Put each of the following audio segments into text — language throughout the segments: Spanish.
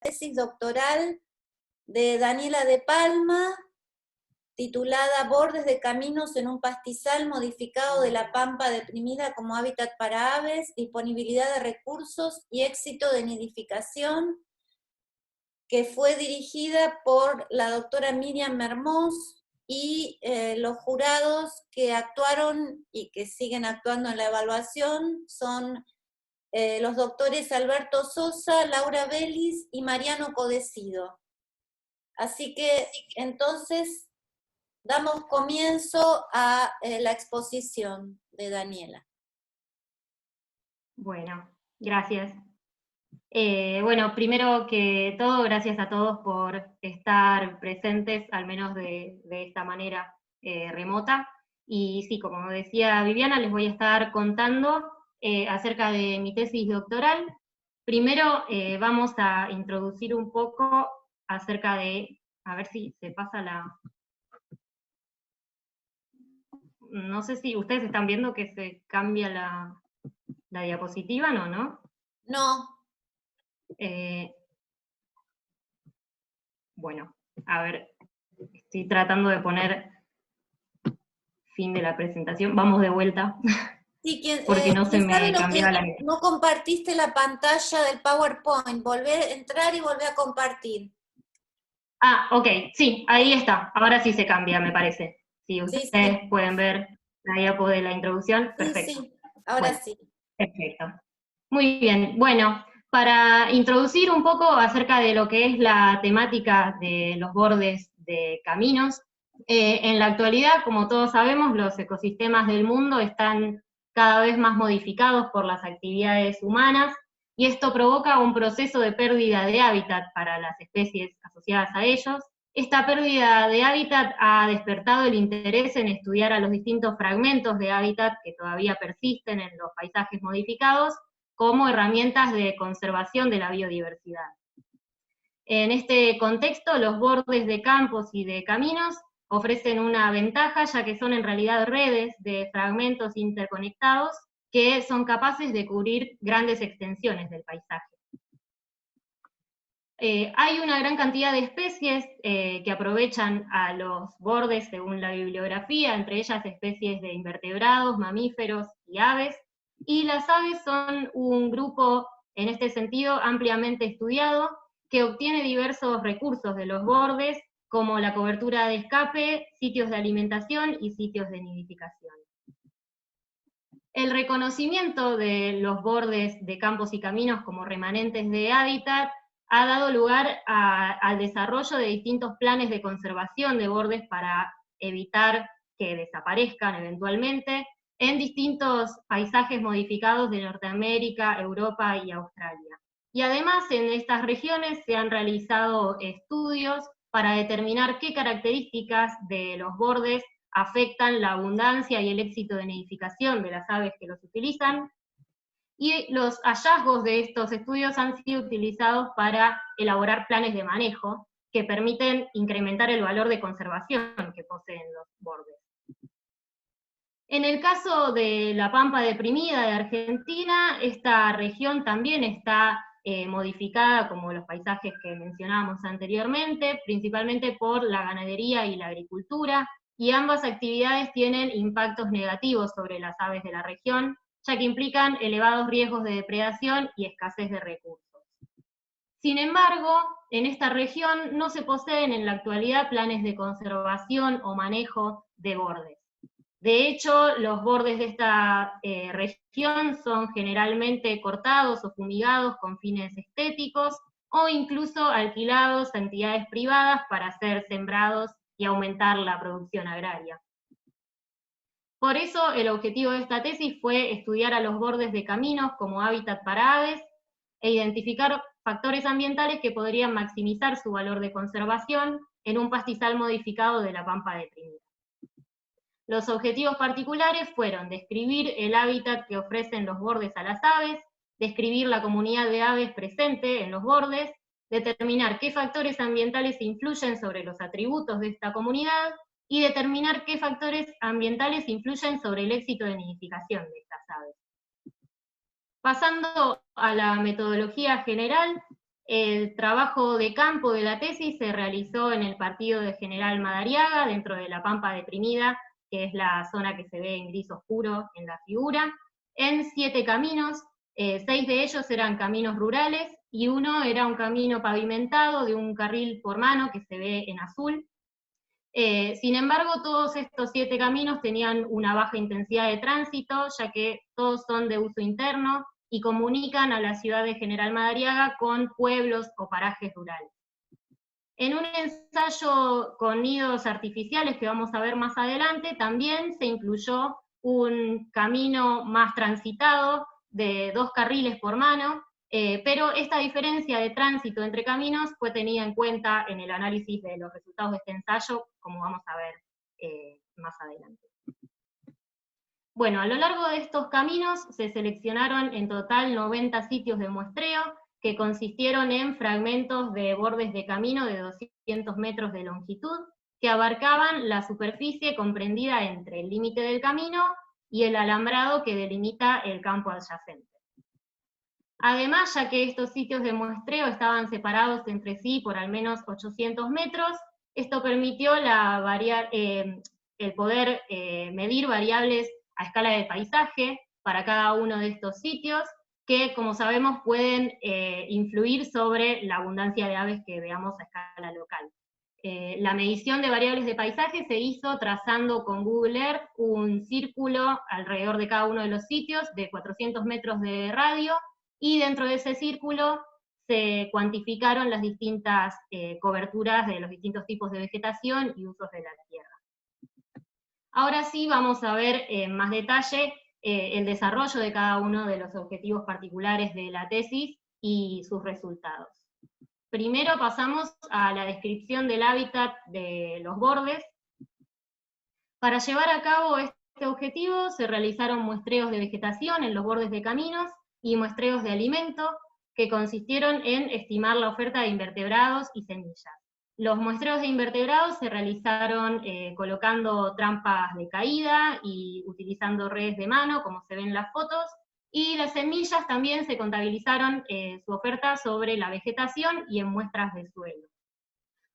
tesis doctoral de Daniela de Palma, titulada Bordes de caminos en un pastizal modificado de la pampa deprimida como hábitat para aves, disponibilidad de recursos y éxito de nidificación, que fue dirigida por la doctora Miriam Mermoz, y los jurados que actuaron y que siguen actuando en la evaluación son los doctores Alberto Sosa, Laura Vélez y Mariano Codecido. Así que entonces damos comienzo a la exposición de Daniela. Bueno, gracias. Bueno, primero que todo, gracias a todos por estar presentes, al menos de esta manera remota. Y sí, como decía Viviana, les voy a estar contando acerca de mi tesis doctoral. Primero vamos a introducir un poco acerca de, a ver si se pasa la... No sé si ustedes están viendo que se cambia la diapositiva, ¿no? No. Bueno, a ver, estoy tratando de poner fin de la presentación. Vamos de vuelta. Sí, porque no se me sabe cambiaba la... no compartiste la pantalla del PowerPoint. Volvé a entrar y volvé a compartir. Ah, ok, sí, ahí está. Ahora sí se cambia, me parece. Si ustedes Sí. pueden ver la diapo de la introducción, perfecto. Sí, ahora sí. Perfecto. Muy bien, bueno, para introducir un poco acerca de lo que es la temática de los bordes de caminos, en la actualidad, como todos sabemos, los ecosistemas del mundo están cada vez más modificados por las actividades humanas, y esto provoca un proceso de pérdida de hábitat para las especies asociadas a ellos. Esta pérdida de hábitat ha despertado el interés en estudiar a los distintos fragmentos de hábitat que todavía persisten en los paisajes modificados como herramientas de conservación de la biodiversidad. En este contexto, los bordes de campos y de caminos ofrecen una ventaja, ya que son en realidad redes de fragmentos interconectados que son capaces de cubrir grandes extensiones del paisaje. Hay una gran cantidad de especies que aprovechan a los bordes según la bibliografía, entre ellas especies de invertebrados, mamíferos y aves, y las aves son un grupo, en este sentido, ampliamente estudiado, que obtiene diversos recursos de los bordes, como la cobertura de escape, sitios de alimentación y sitios de nidificación. El reconocimiento de los bordes de campos y caminos como remanentes de hábitat ha dado lugar al desarrollo de distintos planes de conservación de bordes para evitar que desaparezcan eventualmente en distintos paisajes modificados de Norteamérica, Europa y Australia. Y además en estas regiones se han realizado estudios para determinar qué características de los bordes afectan la abundancia y el éxito de nidificación de las aves que los utilizan, y los hallazgos de estos estudios han sido utilizados para elaborar planes de manejo que permiten incrementar el valor de conservación que poseen los bordes. En el caso de la pampa deprimida de Argentina, esta región también está modificada como los paisajes que mencionábamos anteriormente, principalmente por la ganadería y la agricultura, y ambas actividades tienen impactos negativos sobre las aves de la región, ya que implican elevados riesgos de depredación y escasez de recursos. Sin embargo, en esta región no se poseen en la actualidad planes de conservación o manejo de bordes. De hecho, los bordes de esta región son generalmente cortados o fumigados con fines estéticos, o incluso alquilados a entidades privadas para ser sembrados y aumentar la producción agraria. Por eso, el objetivo de esta tesis fue estudiar a los bordes de caminos como hábitat para aves e identificar factores ambientales que podrían maximizar su valor de conservación en un pastizal modificado de la pampa deprimida. Los objetivos particulares fueron describir el hábitat que ofrecen los bordes a las aves, describir la comunidad de aves presente en los bordes, determinar qué factores ambientales influyen sobre los atributos de esta comunidad y determinar qué factores ambientales influyen sobre el éxito de nidificación de estas aves. Pasando a la metodología general, El trabajo de campo de la tesis se realizó en el partido de General Madariaga, dentro de la Pampa Deprimida, que es la zona que se ve en gris oscuro en la figura, en 7 caminos. 6 de ellos eran caminos rurales y uno era un camino pavimentado de un carril por mano que se ve en azul. Sin embargo, todos estos 7 caminos tenían una baja intensidad de tránsito, ya que todos son de uso interno y comunican a la ciudad de General Madariaga con pueblos o parajes rurales. En un ensayo con nidos artificiales que vamos a ver más adelante, también se incluyó un camino más transitado de 2 carriles por mano, pero esta diferencia de tránsito entre caminos fue tenida en cuenta en el análisis de los resultados de este ensayo, como vamos a ver más adelante. Bueno, a lo largo de estos caminos se seleccionaron en total 90 sitios de muestreo, que consistieron en fragmentos de bordes de camino de 200 metros de longitud, que abarcaban la superficie comprendida entre el límite del camino y el alambrado que delimita el campo adyacente. Además, ya que estos sitios de muestreo estaban separados entre sí por al menos 800 metros, esto permitió el poder medir variables a escala de paisaje para cada uno de estos sitios, que, como sabemos, pueden influir sobre la abundancia de aves que veamos a escala local. La medición de variables de paisaje se hizo trazando con Google Earth un círculo alrededor de cada uno de los sitios de 400 metros de radio, y dentro de ese círculo se cuantificaron las distintas coberturas de los distintos tipos de vegetación y usos de la tierra. Ahora sí vamos a ver en más detalle el desarrollo de cada uno de los objetivos particulares de la tesis y sus resultados. Primero pasamos a la descripción del hábitat de los bordes. Para llevar a cabo este objetivo se realizaron muestreos de vegetación en los bordes de caminos y muestreos de alimento, que consistieron en estimar la oferta de invertebrados y semillas. Los muestreos de invertebrados se realizaron colocando trampas de caída y utilizando redes de mano, como se ven en las fotos, y las semillas también se contabilizaron su oferta sobre la vegetación y en muestras de suelo.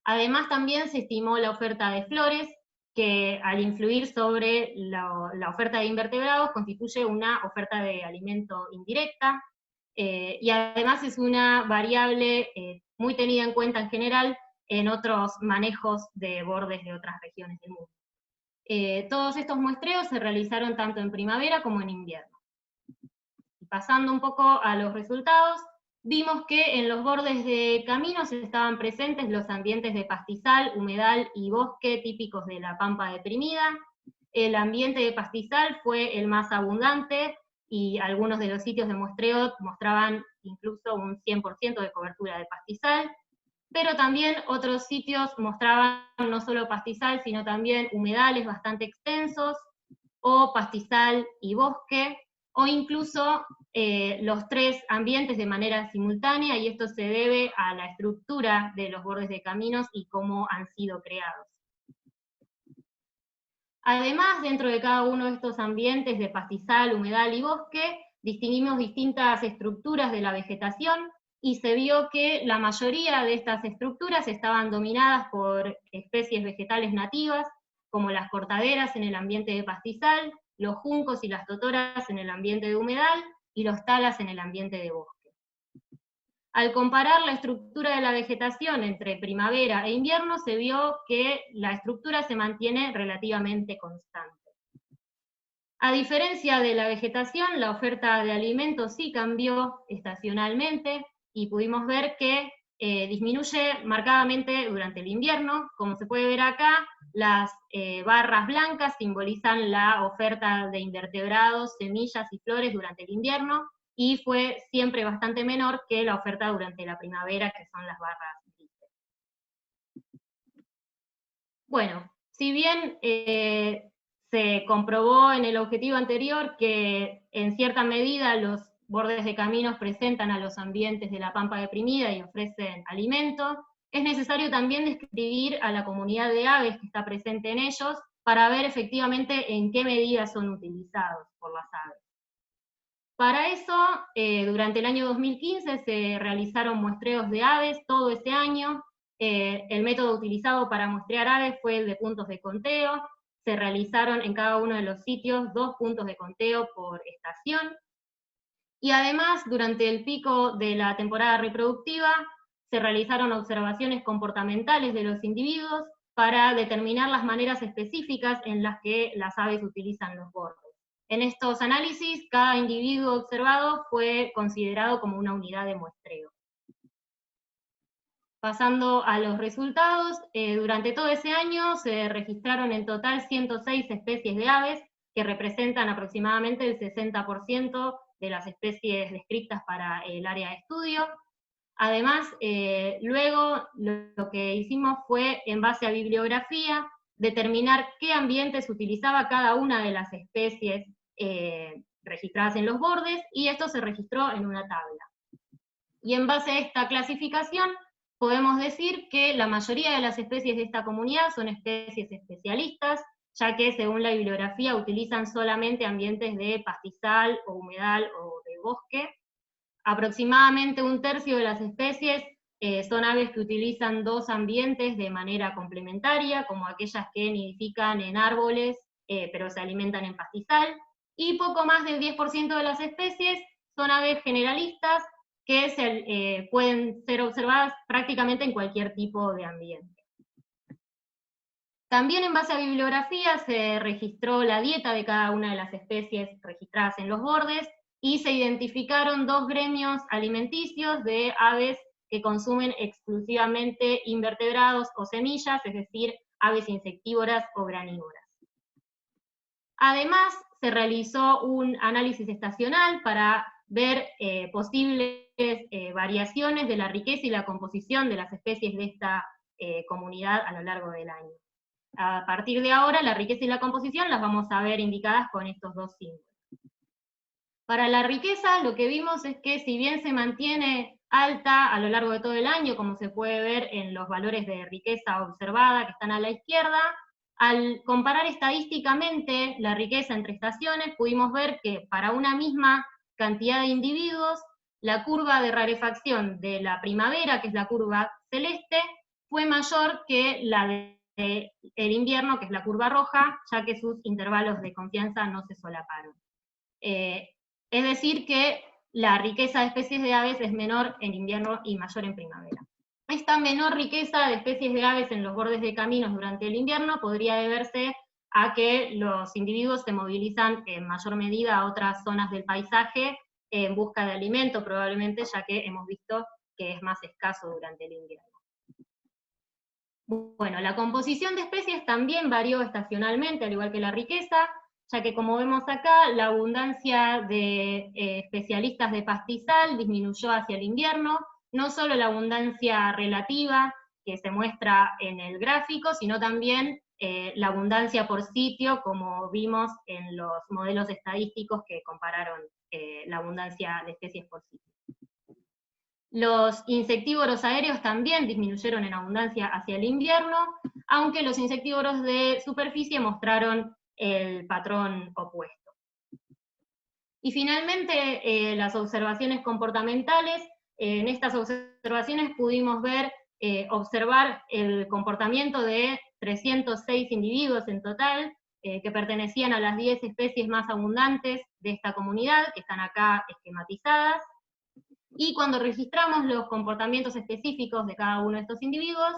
Además también se estimó la oferta de flores, que al influir sobre la oferta de invertebrados constituye una oferta de alimento indirecta, y además es una variable muy tenida en cuenta en general en otros manejos de bordes de otras regiones del mundo. Todos estos muestreos se realizaron tanto en primavera como en invierno. Y pasando un poco a los resultados, vimos que en los bordes de caminos estaban presentes los ambientes de pastizal, humedal y bosque típicos de la Pampa Deprimida. El ambiente de pastizal fue el más abundante, y algunos de los sitios de muestreo mostraban incluso un 100% de cobertura de pastizal, pero también otros sitios mostraban no solo pastizal, sino también humedales bastante extensos, o pastizal y bosque, o incluso los 3 ambientes de manera simultánea, y esto se debe a la estructura de los bordes de caminos y cómo han sido creados. Además, dentro de cada uno de estos ambientes de pastizal, humedal y bosque, distinguimos distintas estructuras de la vegetación, y se vio que la mayoría de estas estructuras estaban dominadas por especies vegetales nativas, como las cortaderas en el ambiente de pastizal, los juncos y las totoras en el ambiente de humedal, y los talas en el ambiente de bosque. Al comparar la estructura de la vegetación entre primavera e invierno, se vio que la estructura se mantiene relativamente constante. A diferencia de la vegetación, la oferta de alimentos sí cambió estacionalmente, y pudimos ver que disminuye marcadamente durante el invierno. Como se puede ver acá, las barras blancas simbolizan la oferta de invertebrados, semillas y flores durante el invierno, y fue siempre bastante menor que la oferta durante la primavera, que son las barras grises. Bueno, si bien se comprobó en el objetivo anterior que en cierta medida los bordes de caminos presentan a los ambientes de la Pampa Deprimida y ofrecen alimento, es necesario también describir a la comunidad de aves que está presente en ellos, para ver efectivamente en qué medida son utilizados por las aves. Para eso, durante el año 2015 se realizaron muestreos de aves todo ese año. El método utilizado para muestrear aves fue el de puntos de conteo. Se realizaron en cada uno de los sitios 2 puntos de conteo por estación. Y además, durante el pico de la temporada reproductiva, se realizaron observaciones comportamentales de los individuos para determinar las maneras específicas en las que las aves utilizan los bordes. En estos análisis, cada individuo observado fue considerado como una unidad de muestreo. Pasando a los resultados, durante todo ese año se registraron en total 106 especies de aves, que representan aproximadamente el 60% de las especies descritas para el área de estudio. Además, luego lo que hicimos fue, en base a bibliografía, determinar qué ambientes utilizaba cada una de las especies registradas en los bordes, y esto se registró en una tabla. Y en base a esta clasificación, podemos decir que la mayoría de las especies de esta comunidad son especies especialistas, ya que según la bibliografía utilizan solamente ambientes de pastizal o humedal o de bosque. Aproximadamente 1/3 de las especies son aves que utilizan 2 ambientes de manera complementaria, como aquellas que nidifican en árboles, pero se alimentan en pastizal, y poco más del 10% de las especies son aves generalistas que pueden ser observadas prácticamente en cualquier tipo de ambiente. También en base a bibliografía se registró la dieta de cada una de las especies registradas en los bordes, y se identificaron 2 gremios alimenticios de aves que consumen exclusivamente invertebrados o semillas, es decir, aves insectívoras o granívoras. Además, se realizó un análisis estacional para ver posibles variaciones de la riqueza y la composición de las especies de esta comunidad a lo largo del año. A partir de ahora, la riqueza y la composición las vamos a ver indicadas con estos 2 símbolos. Para la riqueza, lo que vimos es que si bien se mantiene alta a lo largo de todo el año, como se puede ver en los valores de riqueza observada que están a la izquierda, al comparar estadísticamente la riqueza entre estaciones, pudimos ver que para una misma cantidad de individuos, la curva de rarefacción de la primavera, que es la curva celeste, fue mayor que la del invierno, que es la curva roja, ya que sus intervalos de confianza no se solaparon. Es decir, que la riqueza de especies de aves es menor en invierno y mayor en primavera. Esta menor riqueza de especies de aves en los bordes de caminos durante el invierno podría deberse a que los individuos se movilizan en mayor medida a otras zonas del paisaje en busca de alimento, probablemente, ya que hemos visto que es más escaso durante el invierno. Bueno, la composición de especies también varió estacionalmente, al igual que la riqueza, ya que como vemos acá, la abundancia de especialistas de pastizal disminuyó hacia el invierno, no solo la abundancia relativa que se muestra en el gráfico, sino también la abundancia por sitio, como vimos en los modelos estadísticos que compararon la abundancia de especies por sitio. Los insectívoros aéreos también disminuyeron en abundancia hacia el invierno, aunque los insectívoros de superficie mostraron el patrón opuesto. Y finalmente, las observaciones comportamentales. En estas observaciones pudimos observar el comportamiento de 306 individuos en total, que pertenecían a las 10 especies más abundantes de esta comunidad, que están acá esquematizadas. Y cuando registramos los comportamientos específicos de cada uno de estos individuos,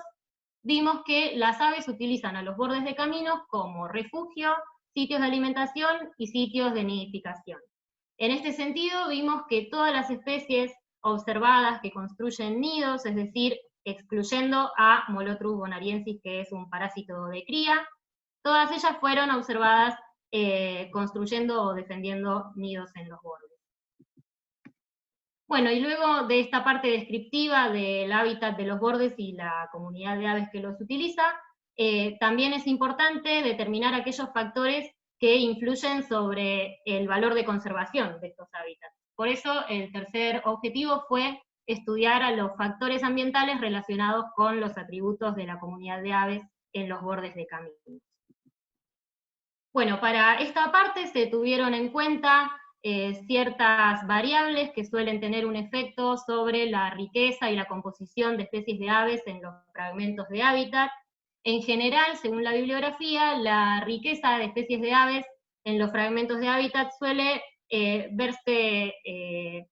vimos que las aves utilizan a los bordes de caminos como refugio, sitios de alimentación y sitios de nidificación. En este sentido, vimos que todas las especies observadas que construyen nidos, es decir, excluyendo a Molotrus bonariensis, que es un parásito de cría, todas ellas fueron observadas construyendo o defendiendo nidos en los bordes. Bueno, y luego de esta parte descriptiva del hábitat de los bordes y la comunidad de aves que los utiliza, también es importante determinar aquellos factores que influyen sobre el valor de conservación de estos hábitats. Por eso el tercer objetivo fue estudiar a los factores ambientales relacionados con los atributos de la comunidad de aves en los bordes de caminos. Bueno, para esta parte se tuvieron en cuenta ciertas variables que suelen tener un efecto sobre la riqueza y la composición de especies de aves en los fragmentos de hábitat. En general, según la bibliografía, la riqueza de especies de aves en los fragmentos de hábitat suele verse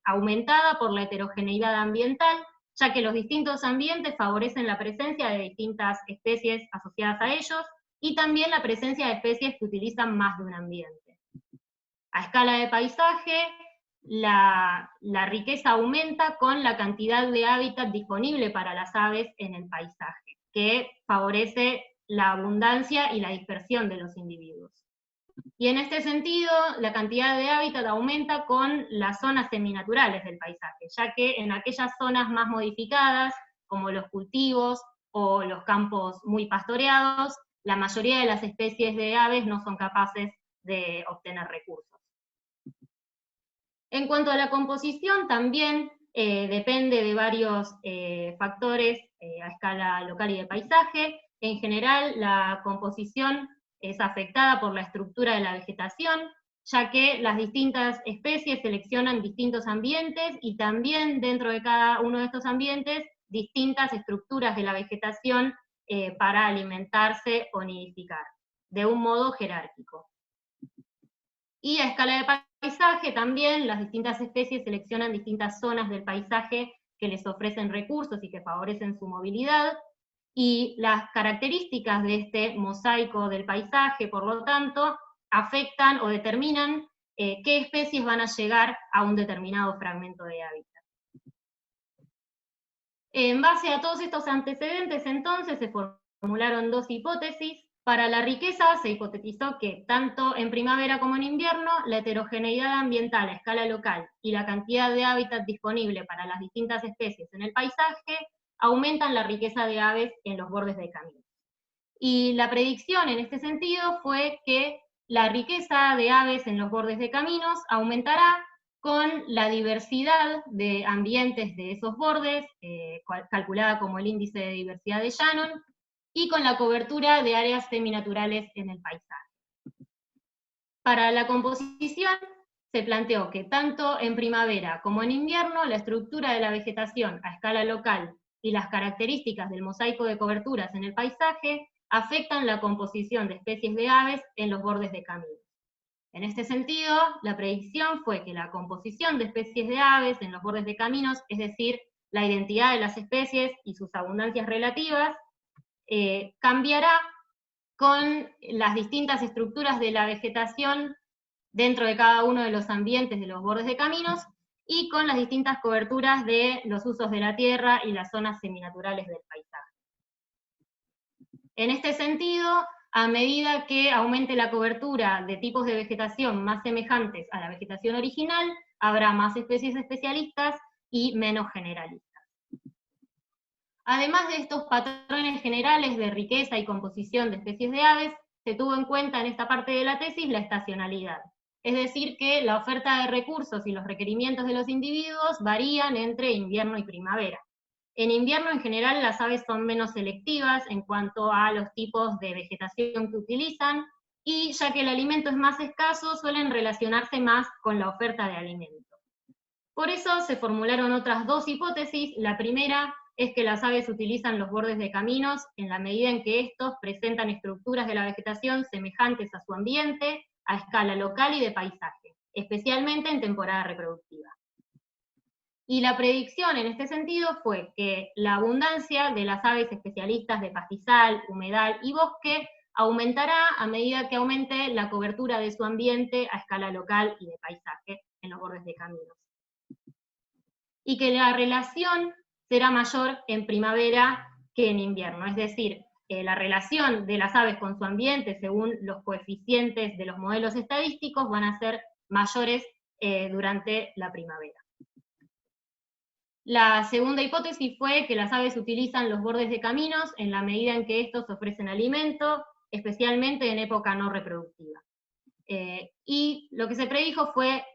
aumentada por la heterogeneidad ambiental, ya que los distintos ambientes favorecen la presencia de distintas especies asociadas a ellos, y también la presencia de especies que utilizan más de un ambiente. A escala de paisaje, la riqueza aumenta con la cantidad de hábitat disponible para las aves en el paisaje, que favorece la abundancia y la dispersión de los individuos. Y en este sentido, la cantidad de hábitat aumenta con las zonas seminaturales del paisaje, ya que en aquellas zonas más modificadas, como los cultivos o los campos muy pastoreados, la mayoría de las especies de aves no son capaces de obtener recursos. En cuanto a la composición, también depende de varios factores a escala local y de paisaje. En general, la composición es afectada por la estructura de la vegetación, ya que las distintas especies seleccionan distintos ambientes y también dentro de cada uno de estos ambientes distintas estructuras de la vegetación para alimentarse o nidificar, de un modo jerárquico. Y a escala de paisaje también, las distintas especies seleccionan distintas zonas del paisaje que les ofrecen recursos y que favorecen su movilidad, y las características de este mosaico del paisaje, por lo tanto, afectan o determinan qué especies van a llegar a un determinado fragmento de hábitat. En base a todos estos antecedentes, entonces, se formularon dos hipótesis. Para la riqueza se hipotetizó que tanto en primavera como en invierno la heterogeneidad ambiental a escala local y la cantidad de hábitat disponible para las distintas especies en el paisaje aumentan la riqueza de aves en los bordes de caminos. Y la predicción en este sentido fue que la riqueza de aves en los bordes de caminos aumentará con la diversidad de ambientes de esos bordes, calculada como el índice de diversidad de Shannon, y con la cobertura de áreas seminaturales en el paisaje. Para la composición se planteó que tanto en primavera como en invierno la estructura de la vegetación a escala local y las características del mosaico de coberturas en el paisaje afectan la composición de especies de aves en los bordes de caminos. En este sentido, la predicción fue que la composición de especies de aves en los bordes de caminos, es decir, la identidad de las especies y sus abundancias relativas, cambiará con las distintas estructuras de la vegetación dentro de cada uno de los ambientes de los bordes de caminos y con las distintas coberturas de los usos de la tierra y las zonas seminaturales del paisaje. En este sentido, a medida que aumente la cobertura de tipos de vegetación más semejantes a la vegetación original, habrá más especies especialistas y menos generalistas. Además de estos patrones generales de riqueza y composición de especies de aves, se tuvo en cuenta en esta parte de la tesis la estacionalidad. Es decir, que la oferta de recursos y los requerimientos de los individuos varían entre invierno y primavera. En invierno, en general, las aves son menos selectivas en cuanto a los tipos de vegetación que utilizan, y ya que el alimento es más escaso, suelen relacionarse más con la oferta de alimento. Por eso se formularon otras dos hipótesis. La primera es que las aves utilizan los bordes de caminos en la medida en que estos presentan estructuras de la vegetación semejantes a su ambiente, a escala local y de paisaje, especialmente en temporada reproductiva. Y la predicción en este sentido fue que la abundancia de las aves especialistas de pastizal, humedal y bosque aumentará a medida que aumente la cobertura de su ambiente a escala local y de paisaje en los bordes de caminos. Y que la relación será mayor en primavera que en invierno, es decir, la relación de las aves con su ambiente según los coeficientes de los modelos estadísticos van a ser mayores durante la primavera. La segunda hipótesis fue que las aves utilizan los bordes de caminos en la medida en que estos ofrecen alimento, especialmente en época no reproductiva. Y lo que se predijo fue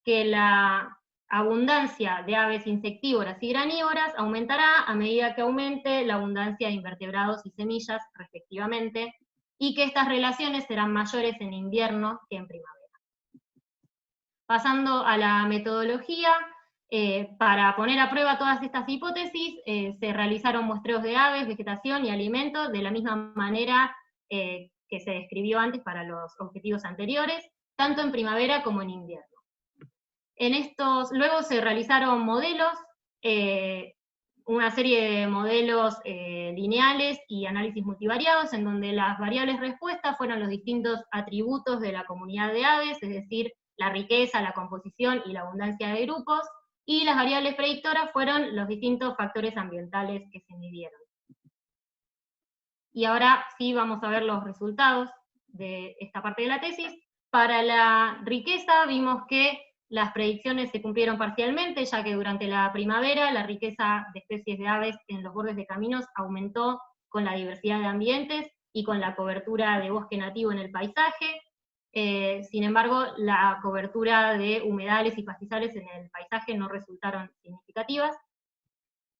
que la abundancia de aves insectívoras y granívoras aumentará a medida que aumente la abundancia de invertebrados y semillas, respectivamente, y que estas relaciones serán mayores en invierno que en primavera. Pasando a la metodología, para poner a prueba todas estas hipótesis, se realizaron muestreos de aves, vegetación y alimentos de la misma manera que se describió antes para los objetivos anteriores, tanto en primavera como en invierno. Luego se realizaron modelos, una serie de modelos lineales y análisis multivariados, en donde las variables respuestas fueron los distintos atributos de la comunidad de aves, es decir, la riqueza, la composición y la abundancia de grupos, y las variables predictoras fueron los distintos factores ambientales que se midieron. Y ahora sí vamos a ver los resultados de esta parte de la tesis. Para la riqueza vimos que las predicciones se cumplieron parcialmente, ya que durante la primavera la riqueza de especies de aves en los bordes de caminos aumentó con la diversidad de ambientes y con la cobertura de bosque nativo en el paisaje. Sin embargo, la cobertura de humedales y pastizales en el paisaje no resultaron significativas.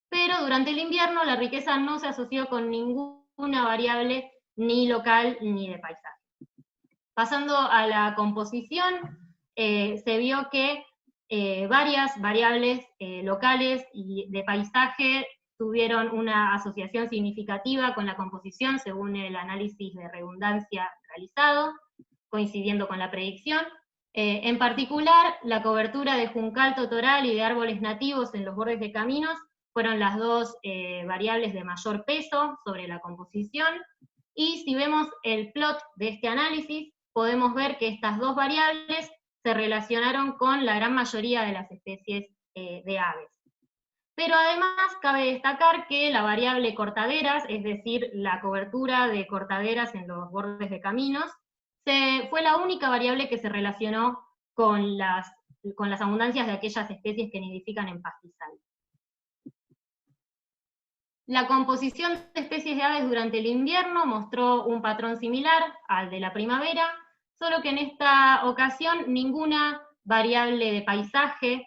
Pero durante el invierno la riqueza no se asoció con ninguna variable ni local ni de paisaje. Pasando a la composición, se vio que varias variables locales y de paisaje tuvieron una asociación significativa con la composición según el análisis de redundancia realizado, coincidiendo con la predicción. En particular, la cobertura de juncal totoral y de árboles nativos en los bordes de caminos fueron las dos variables de mayor peso sobre la composición, y si vemos el plot de este análisis, podemos ver que estas dos variables se relacionaron con la gran mayoría de las especies de aves. Pero además cabe destacar que la variable cortaderas, es decir, la cobertura de cortaderas en los bordes de caminos, fue la única variable que se relacionó con las abundancias de aquellas especies que nidifican en pastizal. La composición de especies de aves durante el invierno mostró un patrón similar al de la primavera, solo que en esta ocasión ninguna variable de paisaje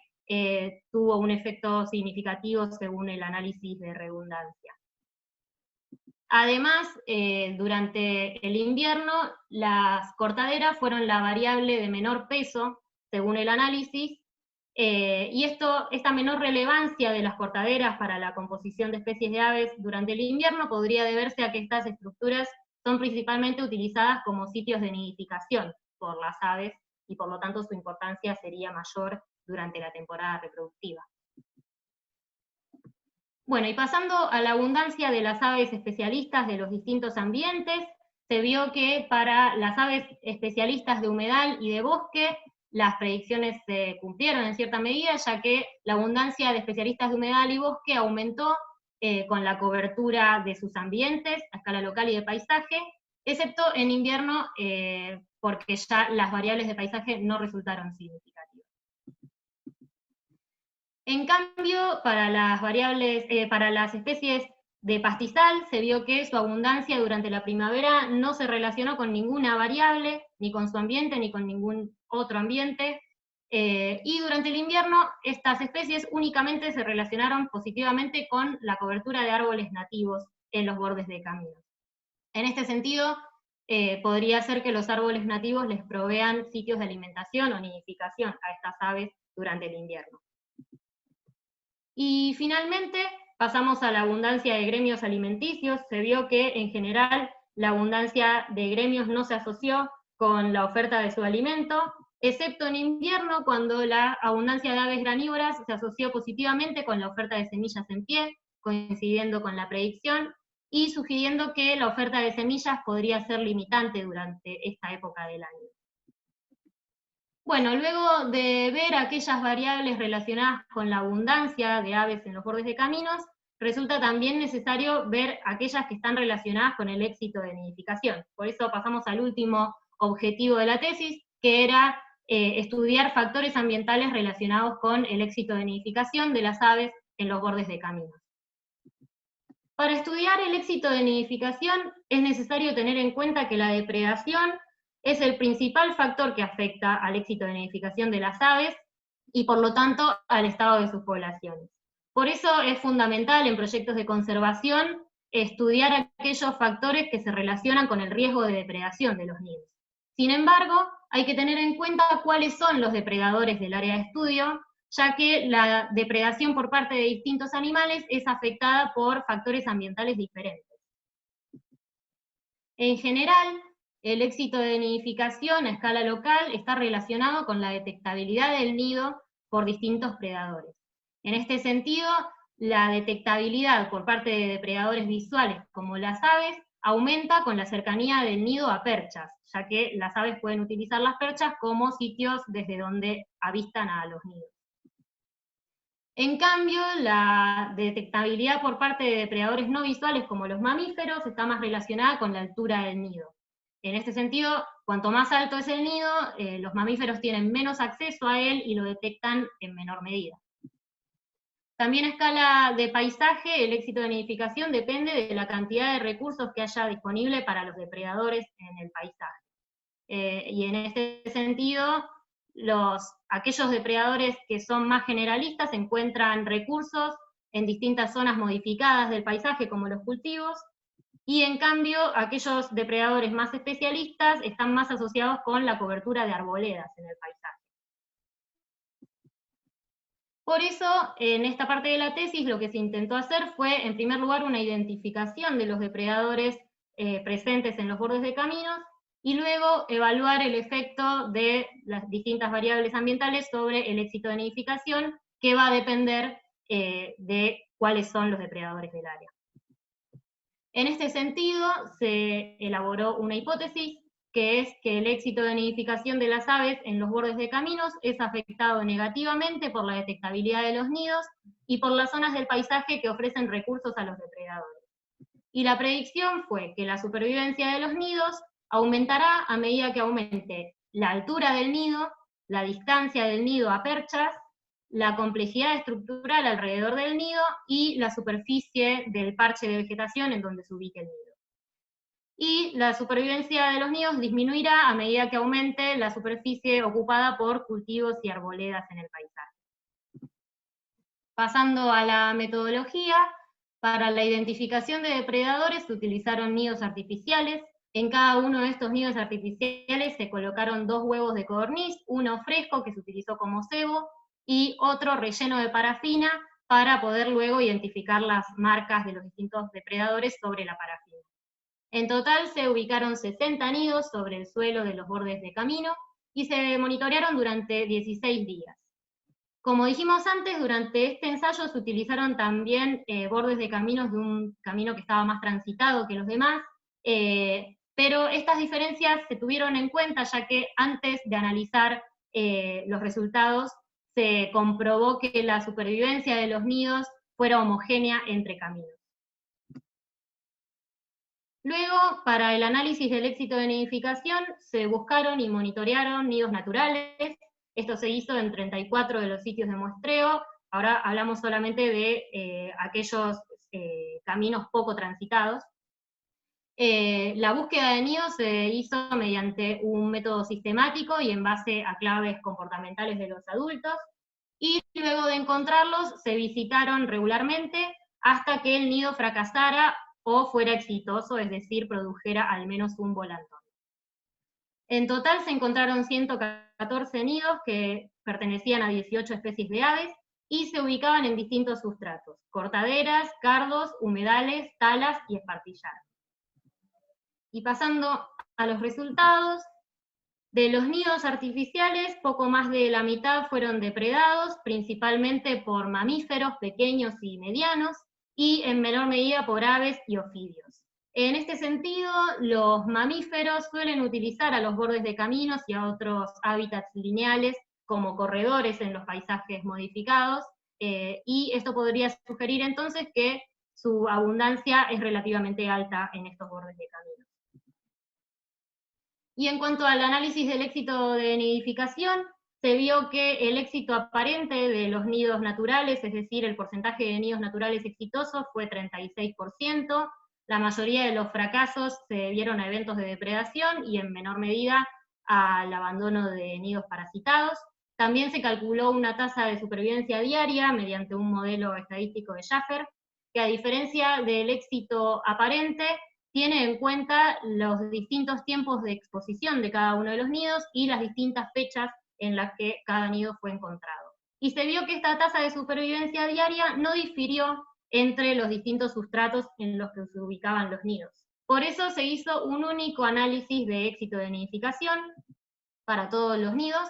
tuvo un efecto significativo según el análisis de redundancia. Además, durante el invierno, las cortaderas fueron la variable de menor peso, según el análisis, y esta menor relevancia de las cortaderas para la composición de especies de aves durante el invierno podría deberse a que estas estructuras son principalmente utilizadas como sitios de nidificación por las aves, y por lo tanto su importancia sería mayor durante la temporada reproductiva. Bueno, y pasando a la abundancia de las aves especialistas de los distintos ambientes, se vio que para las aves especialistas de humedal y de bosque, las predicciones se cumplieron en cierta medida, ya que la abundancia de especialistas de humedal y bosque aumentó con la cobertura de sus ambientes a escala local y de paisaje, excepto en invierno, porque ya las variables de paisaje no resultaron significativas. En cambio, para las especies de pastizal, se vio que su abundancia durante la primavera no se relacionó con ninguna variable, ni con su ambiente, ni con ningún otro ambiente, y durante el invierno estas especies únicamente se relacionaron positivamente con la cobertura de árboles nativos en los bordes de caminos. En este sentido, podría ser que los árboles nativos les provean sitios de alimentación o nidificación a estas aves durante el invierno. Y finalmente, pasamos a la abundancia de gremios alimenticios. Se vio que, en general, la abundancia de gremios no se asoció con la oferta de su alimento, excepto en invierno, cuando la abundancia de aves granívoras se asoció positivamente con la oferta de semillas en pie, coincidiendo con la predicción, y sugiriendo que la oferta de semillas podría ser limitante durante esta época del año. Bueno, luego de ver aquellas variables relacionadas con la abundancia de aves en los bordes de caminos, resulta también necesario ver aquellas que están relacionadas con el éxito de nidificación. Por eso pasamos al último objetivo de la tesis, que era estudiar factores ambientales relacionados con el éxito de nidificación de las aves en los bordes de caminos. Para estudiar el éxito de nidificación es necesario tener en cuenta que la depredación es el principal factor que afecta al éxito de nidificación de las aves y por lo tanto al estado de sus poblaciones. Por eso es fundamental en proyectos de conservación estudiar aquellos factores que se relacionan con el riesgo de depredación de los nidos. Sin embargo, hay que tener en cuenta cuáles son los depredadores del área de estudio, ya que la depredación por parte de distintos animales es afectada por factores ambientales diferentes. En general, el éxito de nidificación a escala local está relacionado con la detectabilidad del nido por distintos predadores. En este sentido, la detectabilidad por parte de depredadores visuales como las aves aumenta con la cercanía del nido a perchas, ya que las aves pueden utilizar las perchas como sitios desde donde avistan a los nidos. En cambio, la detectabilidad por parte de depredadores no visuales como los mamíferos está más relacionada con la altura del nido. En este sentido, cuanto más alto es el nido, los mamíferos tienen menos acceso a él y lo detectan en menor medida. También a escala de paisaje, el éxito de nidificación depende de la cantidad de recursos que haya disponible para los depredadores en el paisaje. Y en este sentido, aquellos depredadores que son más generalistas encuentran recursos en distintas zonas modificadas del paisaje, como los cultivos, y en cambio, aquellos depredadores más especialistas están más asociados con la cobertura de arboledas en el paisaje. Por eso, en esta parte de la tesis, lo que se intentó hacer fue, en primer lugar, una identificación de los depredadores presentes en los bordes de caminos, y luego evaluar el efecto de las distintas variables ambientales sobre el éxito de nidificación, que va a depender de cuáles son los depredadores del área. En este sentido, se elaboró una hipótesis, que es que el éxito de nidificación de las aves en los bordes de caminos es afectado negativamente por la detectabilidad de los nidos y por las zonas del paisaje que ofrecen recursos a los depredadores. Y la predicción fue que la supervivencia de los nidos aumentará a medida que aumente la altura del nido, la distancia del nido a perchas, la complejidad estructural alrededor del nido y la superficie del parche de vegetación en donde se ubique el nido. Y la supervivencia de los nidos disminuirá a medida que aumente la superficie ocupada por cultivos y arboledas en el paisaje. Pasando a la metodología, para la identificación de depredadores se utilizaron nidos artificiales. En cada uno de estos nidos artificiales se colocaron 2 huevos de codorniz, uno fresco que se utilizó como cebo, y otro relleno de parafina para poder luego identificar las marcas de los distintos depredadores sobre la parafina. En total se ubicaron 60 nidos sobre el suelo de los bordes de camino y se monitorearon durante 16 días. Como dijimos antes, durante este ensayo se utilizaron también bordes de caminos de un camino que estaba más transitado que los demás, pero estas diferencias se tuvieron en cuenta ya que antes de analizar los resultados se comprobó que la supervivencia de los nidos fuera homogénea entre caminos. Luego, para el análisis del éxito de nidificación, se buscaron y monitorearon nidos naturales. Esto se hizo en 34 de los sitios de muestreo. Ahora hablamos solamente de aquellos caminos poco transitados. La búsqueda de nidos se hizo mediante un método sistemático y en base a claves comportamentales de los adultos, y luego de encontrarlos se visitaron regularmente hasta que el nido fracasara o fuera exitoso, es decir, produjera al menos un volantón. En total se encontraron 114 nidos que pertenecían a 18 especies de aves y se ubicaban en distintos sustratos: cortaderas, cardos, humedales, talas y espartillados. Y pasando a los resultados, de los nidos artificiales, poco más de la mitad fueron depredados, principalmente por mamíferos pequeños y medianos, y en menor medida por aves y ofidios. En este sentido, los mamíferos suelen utilizar a los bordes de caminos y a otros hábitats lineales como corredores en los paisajes modificados, y esto podría sugerir entonces que su abundancia es relativamente alta en estos bordes de caminos. Y en cuanto al análisis del éxito de nidificación, se vio que el éxito aparente de los nidos naturales, es decir, el porcentaje de nidos naturales exitosos fue 36%, la mayoría de los fracasos se debieron a eventos de depredación y en menor medida al abandono de nidos parasitados. También se calculó una tasa de supervivencia diaria mediante un modelo estadístico de Schaffer, que a diferencia del éxito aparente, tiene en cuenta los distintos tiempos de exposición de cada uno de los nidos y las distintas fechas en las que cada nido fue encontrado. Y se vio que esta tasa de supervivencia diaria no difirió entre los distintos sustratos en los que se ubicaban los nidos. Por eso se hizo un único análisis de éxito de nidificación para todos los nidos,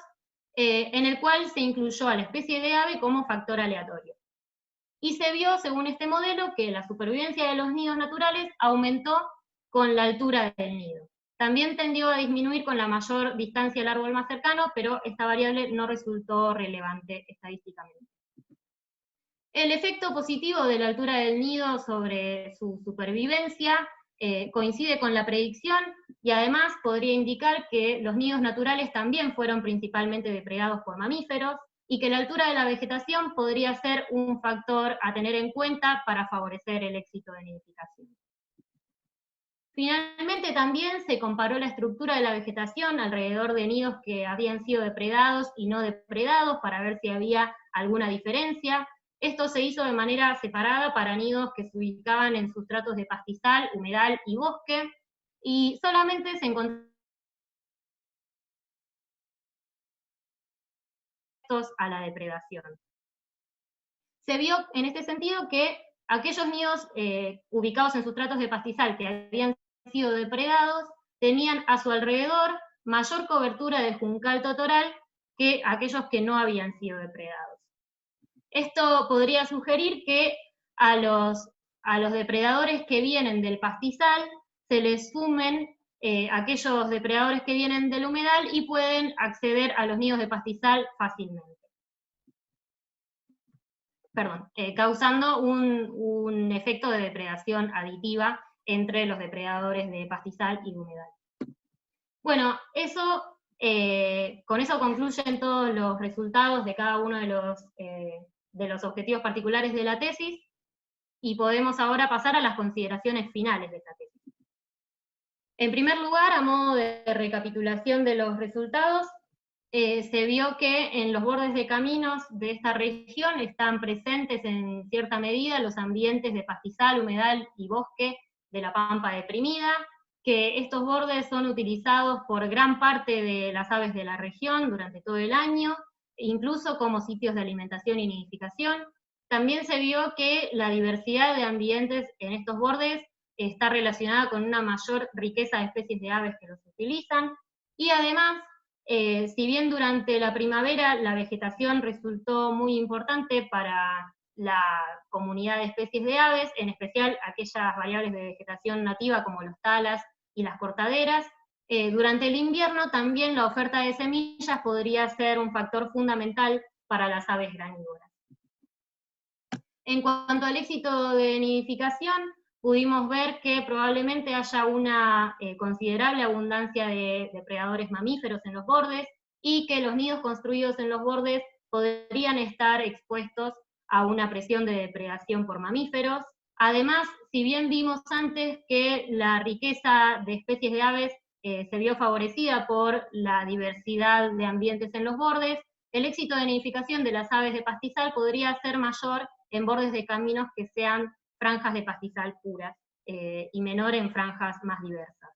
en el cual se incluyó a la especie de ave como factor aleatorio. Y se vio, según este modelo, que la supervivencia de los nidos naturales aumentó con la altura del nido. También tendió a disminuir con la mayor distancia al árbol más cercano, pero esta variable no resultó relevante estadísticamente. El efecto positivo de la altura del nido sobre su supervivencia coincide con la predicción y además podría indicar que los nidos naturales también fueron principalmente depredados por mamíferos y que la altura de la vegetación podría ser un factor a tener en cuenta para favorecer el éxito de nidificación. Finalmente también se comparó la estructura de la vegetación alrededor de nidos que habían sido depredados y no depredados para ver si había alguna diferencia. Esto se hizo de manera separada para nidos que se ubicaban en sustratos de pastizal, humedal y bosque, y solamente se encontraron a la depredación. Se vio en este sentido que aquellos nidos ubicados en sustratos de pastizal que habían sido depredados tenían a su alrededor mayor cobertura del juncal totoral que aquellos que no habían sido depredados. Esto podría sugerir que a los depredadores que vienen del pastizal se les sumen aquellos depredadores que vienen del humedal y pueden acceder a los nidos de pastizal fácilmente. Causando un efecto de depredación aditiva entre los depredadores de pastizal y humedal. Bueno, con eso concluyen todos los resultados de cada uno de los objetivos particulares de la tesis, y podemos ahora pasar a las consideraciones finales de esta tesis. En primer lugar, a modo de recapitulación de los resultados, se vio que en los bordes de caminos de esta región están presentes en cierta medida los ambientes de pastizal, humedal y bosque de la pampa deprimida, que estos bordes son utilizados por gran parte de las aves de la región durante todo el año, incluso como sitios de alimentación y nidificación. También se vio que la diversidad de ambientes en estos bordes está relacionada con una mayor riqueza de especies de aves que los utilizan, y además, si bien durante la primavera la vegetación resultó muy importante para la comunidad de especies de aves, en especial aquellas variables de vegetación nativa como los talas y las cortaderas, durante el invierno también la oferta de semillas podría ser un factor fundamental para las aves granívoras. En cuanto al éxito de nidificación, pudimos ver que probablemente haya una considerable abundancia de depredadores mamíferos en los bordes, y que los nidos construidos en los bordes podrían estar expuestos a una presión de depredación por mamíferos. Además, si bien vimos antes que la riqueza de especies de aves se vio favorecida por la diversidad de ambientes en los bordes, el éxito de nidificación de las aves de pastizal podría ser mayor en bordes de caminos que sean franjas de pastizal puras, y menor en franjas más diversas.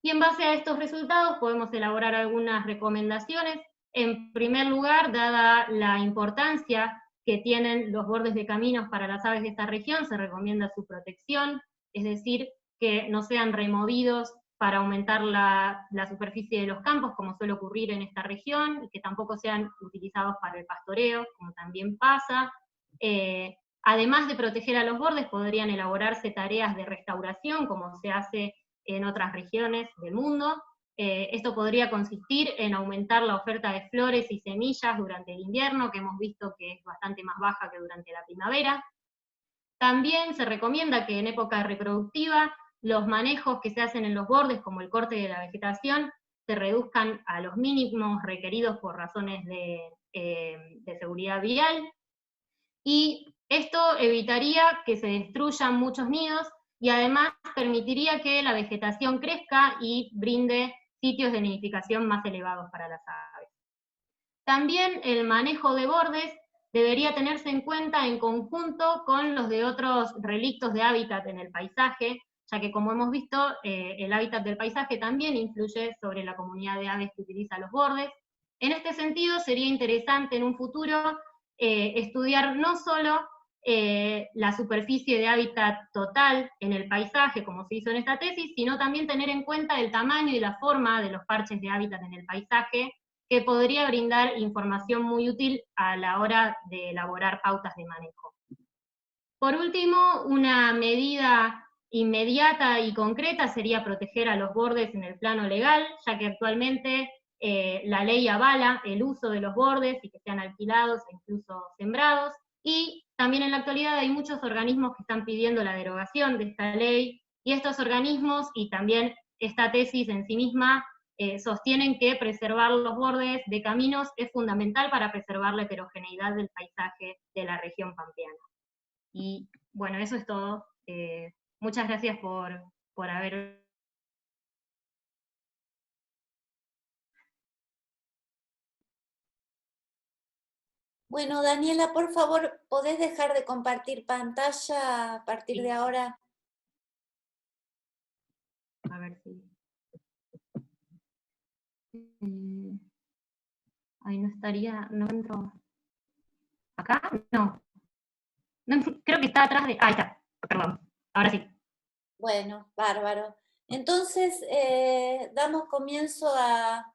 Y en base a estos resultados podemos elaborar algunas recomendaciones. En primer lugar, dada la importancia que tienen los bordes de caminos para las aves de esta región, se recomienda su protección, es decir, que no sean removidos para aumentar la superficie de los campos, como suele ocurrir en esta región, y que tampoco sean utilizados para el pastoreo, como también pasa. Además de proteger a los bordes, podrían elaborarse tareas de restauración, como se hace en otras regiones del mundo. Esto podría consistir en aumentar la oferta de flores y semillas durante el invierno, que hemos visto que es bastante más baja que durante la primavera. También se recomienda que en época reproductiva los manejos que se hacen en los bordes, como el corte de la vegetación, se reduzcan a los mínimos requeridos por razones de seguridad vial, y esto evitaría que se destruyan muchos nidos, y además permitiría que la vegetación crezca y brinde sitios de nidificación más elevados para las aves. También el manejo de bordes debería tenerse en cuenta en conjunto con los de otros relictos de hábitat en el paisaje, ya que como hemos visto, el hábitat del paisaje también influye sobre la comunidad de aves que utiliza los bordes. En este sentido, sería interesante en un futuro estudiar no solo la superficie de hábitat total en el paisaje, como se hizo en esta tesis, sino también tener en cuenta el tamaño y la forma de los parches de hábitat en el paisaje, que podría brindar información muy útil a la hora de elaborar pautas de manejo. Por último, una medida inmediata y concreta sería proteger a los bordes en el plano legal, ya que actualmente la ley avala el uso de los bordes y que sean alquilados e incluso sembrados, y también en la actualidad hay muchos organismos que están pidiendo la derogación de esta ley, y estos organismos y también esta tesis en sí misma sostienen que preservar los bordes de caminos es fundamental para preservar la heterogeneidad del paisaje de la región pampeana. Y bueno, eso es todo. Muchas gracias por haber... Bueno, Daniela, por favor, ¿podés dejar de compartir pantalla a partir de ahora? A ver si... ahí no estaría, no entro... ¿Acá? No. Creo que está atrás de... ahí está, perdón. Ahora sí. Bueno, bárbaro. Entonces, damos comienzo a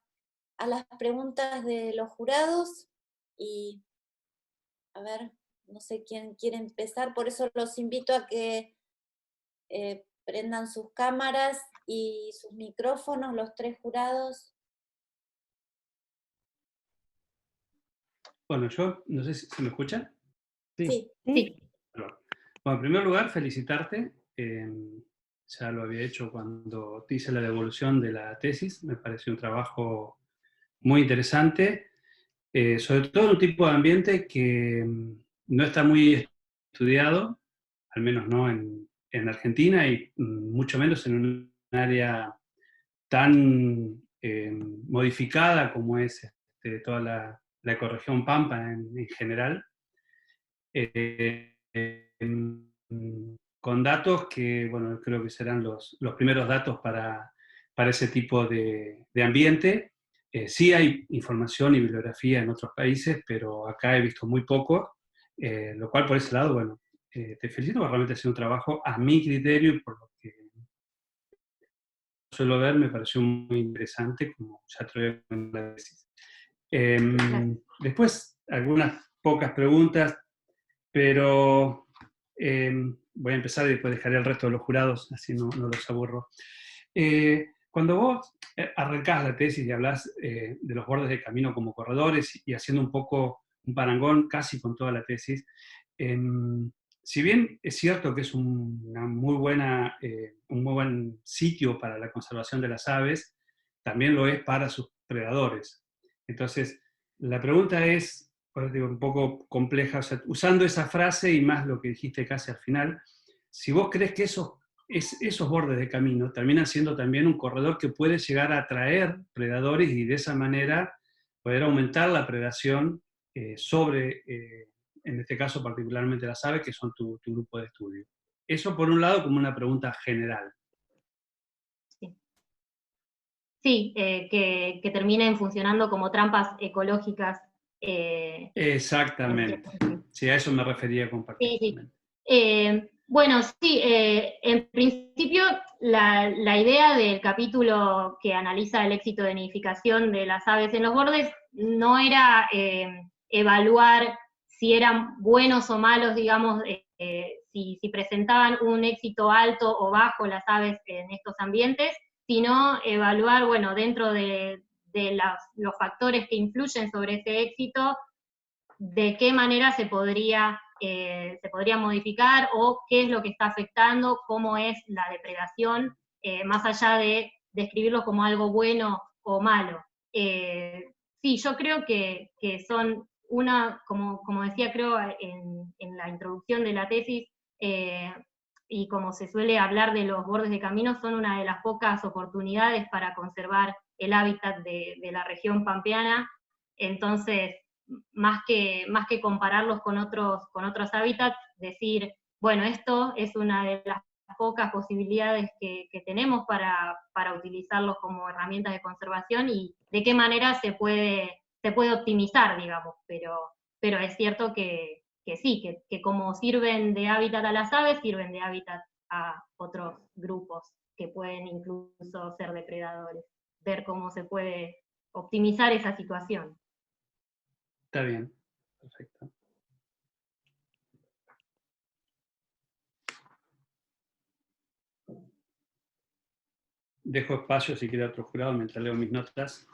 las preguntas de los jurados y, a ver, no sé quién quiere empezar, por eso los invito a que prendan sus cámaras y sus micrófonos, los tres jurados. Bueno, yo no sé si se me escucha. Sí. Sí. Bueno, en primer lugar, felicitarte. Ya lo había hecho cuando te hice la devolución de la tesis. Me pareció un trabajo muy interesante, sobre todo en un tipo de ambiente que no está muy estudiado, al menos no en Argentina, y mucho menos en un área tan modificada como es toda la ecorregión Pampa en general. Con datos que, bueno, creo que serán los primeros datos para ese tipo de ambiente. Sí hay información y bibliografía en otros países, pero acá he visto muy poco, lo cual por ese lado, bueno, te felicito, porque realmente ha sido un trabajo a mi criterio y por lo que suelo ver, me pareció muy interesante, como ya traía en la tesis. Después, algunas pocas preguntas, pero voy a empezar y después dejaré al resto de los jurados, así no los aburro. Cuando vos arrancás la tesis y hablas de los bordes del camino como corredores y haciendo un poco un parangón casi con toda la tesis, si bien es cierto que es un muy buen sitio para la conservación de las aves, también lo es para sus predadores. Entonces, la pregunta es, pues digo, un poco compleja, o sea, usando esa frase y más lo que dijiste casi al final, si vos crees que esos bordes de camino terminan siendo también un corredor que puede llegar a atraer predadores y de esa manera poder aumentar la predación sobre, en este caso particularmente las aves, que son tu grupo de estudio. Eso por un lado como una pregunta general. Sí, que terminen funcionando como trampas ecológicas. Exactamente. Sí, a eso me refería con particularmente. Sí. Bueno, sí, en principio la idea del capítulo que analiza el éxito de nidificación de las aves en los bordes no era evaluar si eran buenos o malos, digamos, si presentaban un éxito alto o bajo las aves en estos ambientes, sino evaluar, bueno, dentro de los factores que influyen sobre ese éxito, de qué manera se podría modificar o qué es lo que está afectando, cómo es la depredación, más allá de describirlo como algo bueno o malo. Sí, yo creo que son como decía creo en la introducción de la tesis, y como se suele hablar de los bordes de caminos, son una de las pocas oportunidades para conservar el hábitat de la región pampeana. Entonces, más que compararlos con otros hábitats, decir, bueno, esto es una de las pocas posibilidades que tenemos para utilizarlos como herramientas de conservación y de qué manera se puede optimizar, digamos, pero es cierto que sí, que como sirven de hábitat a las aves, sirven de hábitat a otros grupos que pueden incluso ser depredadores. Ver cómo se puede optimizar esa situación. Está bien, perfecto. Dejo espacio si quiere otro jurado mientras leo mis notas.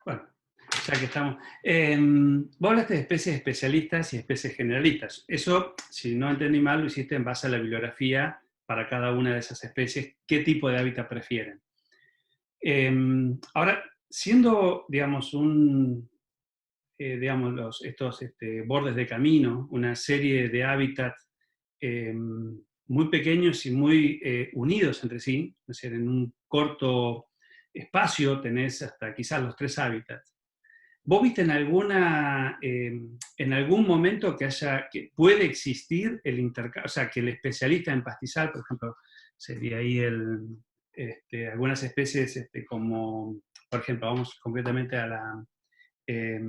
Bueno, ya que estamos. Vos hablaste de especies especialistas y especies generalistas. Eso, si no entendí mal, lo hiciste en base a la bibliografía para cada una de esas especies, qué tipo de hábitat prefieren. Ahora, siendo, digamos, estos bordes de camino, una serie de hábitats muy pequeños y muy unidos entre sí, es decir, en un corto espacio tenés hasta quizás los 3 hábitats. ¿Vos viste en algún momento que puede existir el intercambio, o sea, que el especialista en pastizal, por ejemplo, sería ahí algunas especies como, por ejemplo, vamos concretamente a se